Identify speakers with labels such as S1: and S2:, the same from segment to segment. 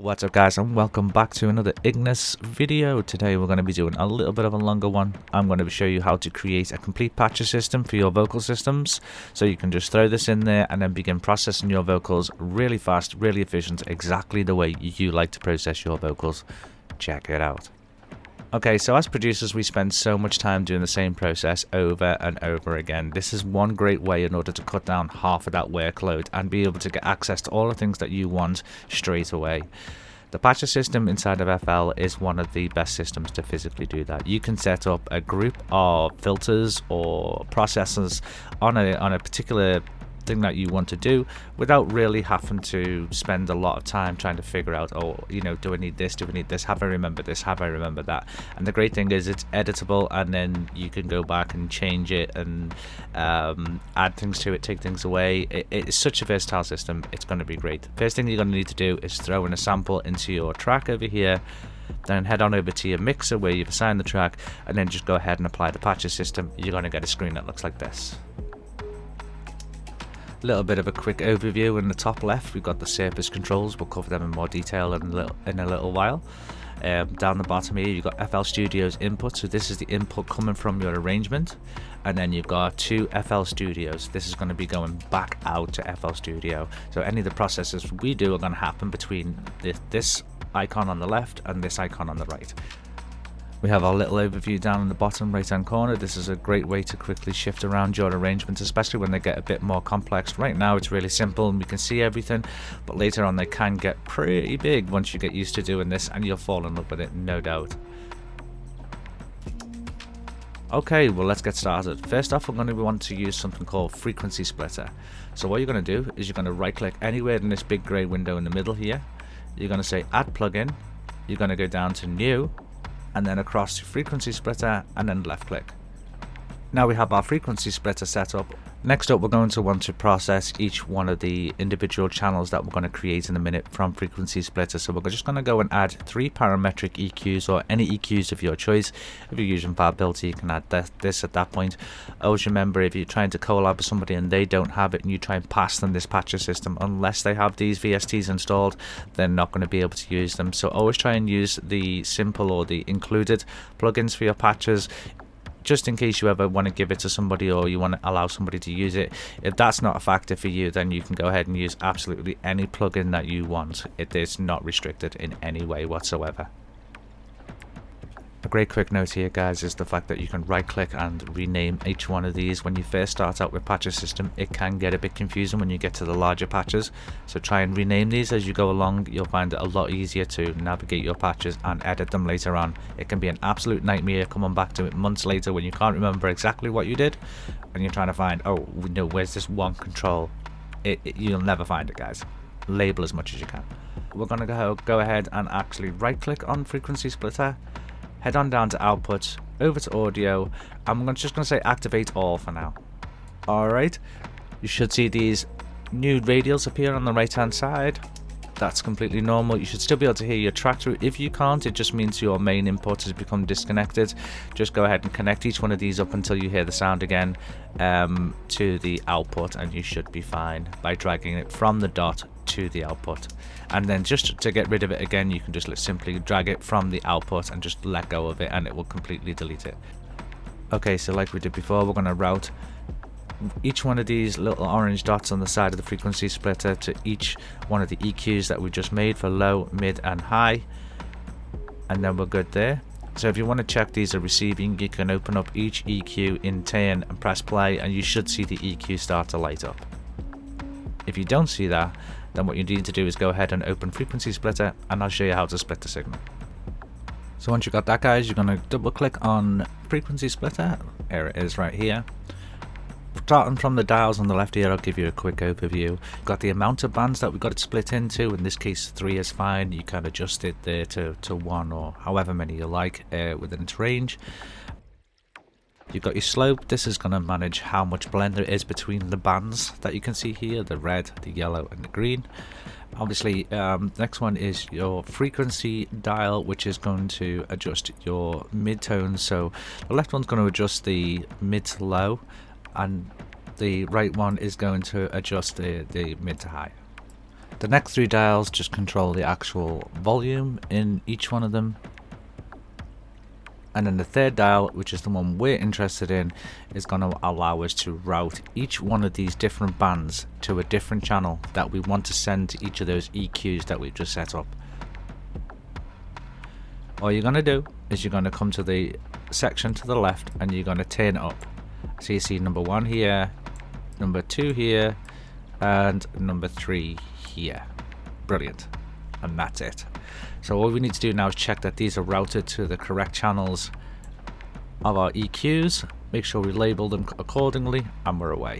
S1: What's up guys, and welcome back to another Ignis video. Today we're going to be doing a little bit of a longer one. I'm going to show you how to create a complete patcher system for your vocal systems, so you can just throw this in there and then begin processing your vocals really fast, really efficient, exactly the way you like to process your vocals. Check it out. Okay, so as producers, we spend so much time doing the same process over and over again. This is one great way in order to cut down half of that workload and be able to get access to all the things that you want straight away. The patcher system inside of FL is one of the best systems to physically do that. You can set up a group of filters or processors on a particular thing that you want to do without really having to spend a lot of time trying to figure out, oh, you know, do I need this, do I need this, have I remembered this, have I remembered that. And the great thing is it's editable, and then you can go back and change it and add things to it, take things away. It's such a versatile system. It's going to be great. First thing you're going to need to do is throw in a sample into your track over here, then head on over to your mixer where you've assigned the track, and then just go ahead and apply the patcher system. You're going to get a screen that looks like this. Little bit of a quick overview. In the top left we've got the surface controls. We'll cover them in more detail in a little while. Down the bottom here you've got FL Studio's input, so this is the input coming from your arrangement, and then you've got two FL Studios. This is going to be going back out to FL Studio, so any of the processes we do are going to happen between this icon on the left and this icon on the right. We have our little overview down in the bottom right hand corner. This is a great way to quickly shift around your arrangements, especially when they get a bit more complex. Right now it's really simple and we can see everything, but later on they can get pretty big once you get used to doing this, and you'll fall in love with it, no doubt. Okay, well, let's get started. First off, we're going to want to use something called Frequency Splitter. So what you're going to do is you're going to right click anywhere in this big grey window in the middle here. You're going to say Add Plugin. You're going to go down to New, and then across to Frequency Splitter, and then left click. Now we have our Frequency Splitter set up. Next up, we're going to want to process each one of the individual channels that we're going to create in a minute from Frequency Splitter. So we're just going to go and add 3 parametric EQs, or any EQs of your choice. If you're using Viability, you can add this at that point. Always remember, if you're trying to collab with somebody and they don't have it, and you try and pass them this patcher system, unless they have these VSTs installed, they're not going to be able to use them. So always try and use the simple or the included plugins for your patches, just in case you ever want to give it to somebody or you want to allow somebody to use it. If that's not a factor for you, then you can go ahead and use absolutely any plugin that you want. It is not restricted in any way whatsoever. A great quick note here, guys, is the fact that you can right click and rename each one of these. When you first start out with patcher system, it can get a bit confusing when you get to the larger patches, so try and rename these as you go along. You'll find it a lot easier to navigate your patches and edit them later on. It can be an absolute nightmare coming back to it months later when you can't remember exactly what you did and you're trying to find, oh no, where's this one control. You'll never find it, guys. Label as much as you can. We're going to go ahead and actually right click on Frequency Splitter, head on down to Output, over to Audio. I'm just going to say Activate All for now. Alright, you should see these new radials appear on the right hand side. That's completely normal. You should still be able to hear your track through. If you can't, it just means your main input has become disconnected. Just go ahead and connect each one of these up until you hear the sound again to the output, and you should be fine by dragging it from the dot to the output. And then just to get rid of it again, you can just simply drag it from the output and just let go of it, and it will completely delete it. Okay, so like we did before, we're going to route each one of these little orange dots on the side of the Frequency Splitter to each one of the EQs that we just made for low, mid and high, and then we're good there. So if you want to check these are receiving, you can open up each EQ in turn and press play, and you should see the EQ start to light up. If you don't see that, then what you need to do is go ahead and open Frequency Splitter, and I'll show you how to split the signal. So once you've got that, guys, you're going to double click on Frequency Splitter. Here it is right here. Starting from the dials on the left here, I'll give you a quick overview. You've got the amount of bands that we've got it split into. In this case 3 is fine. You can adjust it there to 1 or however many you like within its range. You've got your slope. This is going to manage how much blend there is between the bands that you can see here, the red, the yellow and the green. Obviously, next one is your frequency dial, which is going to adjust your mid-tones. So the left one's going to adjust the mid to low, and the right one is going to adjust the mid to high. The next 3 dials just control the actual volume in each one of them. And then the 3rd dial, which is the one we're interested in, is going to allow us to route each one of these different bands to a different channel that we want to send to each of those EQs that we've just set up. All you're going to do is you're going to come to the section to the left and you're going to turn it up. So you see number 1 here, number 2 here, and number 3 here. Brilliant. And that's it. So all we need to do now is check that these are routed to the correct channels of our EQs, make sure we label them accordingly, and we're away.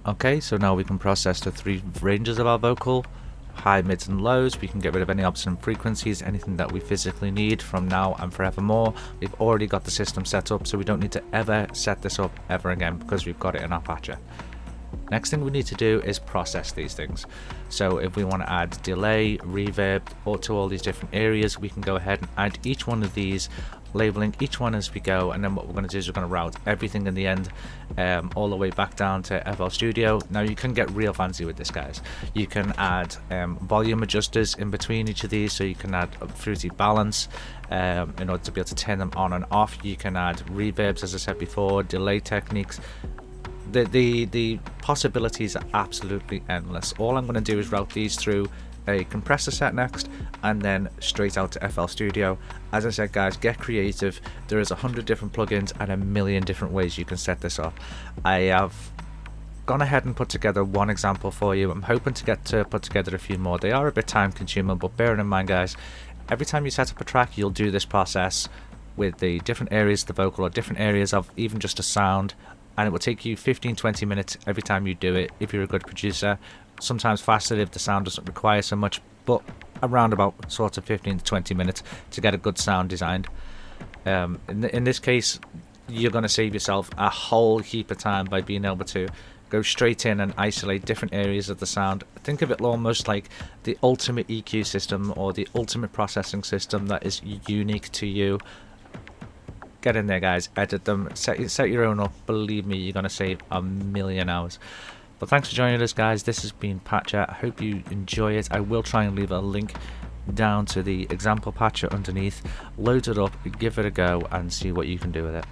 S1: Okay, so now we can process the 3 ranges of our vocal, high, mids and lows. We can get rid of any obscene frequencies, anything that we physically need from now and forevermore. We've already got the system set up, so we don't need to ever set this up ever again because we've got it in our patcher. Next thing we need to do is process these things. So if we want to add delay, reverb, or to all these different areas, we can go ahead and add each one of these, labeling each one as we go. And then what we're going to do is we're going to route everything in the end all the way back down to FL Studio. Now you can get real fancy with this, guys. You can add volume adjusters in between each of these, so you can add a fruity balance in order to be able to turn them on and off. You can add reverbs, as I said before, delay techniques. The possibilities are absolutely endless. All I'm going to do is route these through a compressor set next, and then straight out to FL Studio. As I said, guys, get creative. There is 100 different plugins and a million different ways you can set this up. I have gone ahead and put together one example for you. I'm hoping to get to put together a few more. They are a bit time consuming, but bear in mind, guys, every time you set up a track, you'll do this process with the different areas of the vocal or different areas of even just a sound, and it will take you 15-20 minutes every time you do it if you're a good producer. Sometimes faster if the sound doesn't require so much, but around about sort of 15 to 20 minutes to get a good sound designed. In this case, you're going to save yourself a whole heap of time by being able to go straight in and isolate different areas of the sound. Think of it almost like the ultimate EQ system or the ultimate processing system that is unique to you. Get in there, guys, edit them, set your own up. Believe me, you're going to save a million hours. But thanks for joining us, guys. This has been Patcher. I hope you enjoy it. I will try and leave a link down to the example patcher underneath. Load it up, give it a go, and see what you can do with it.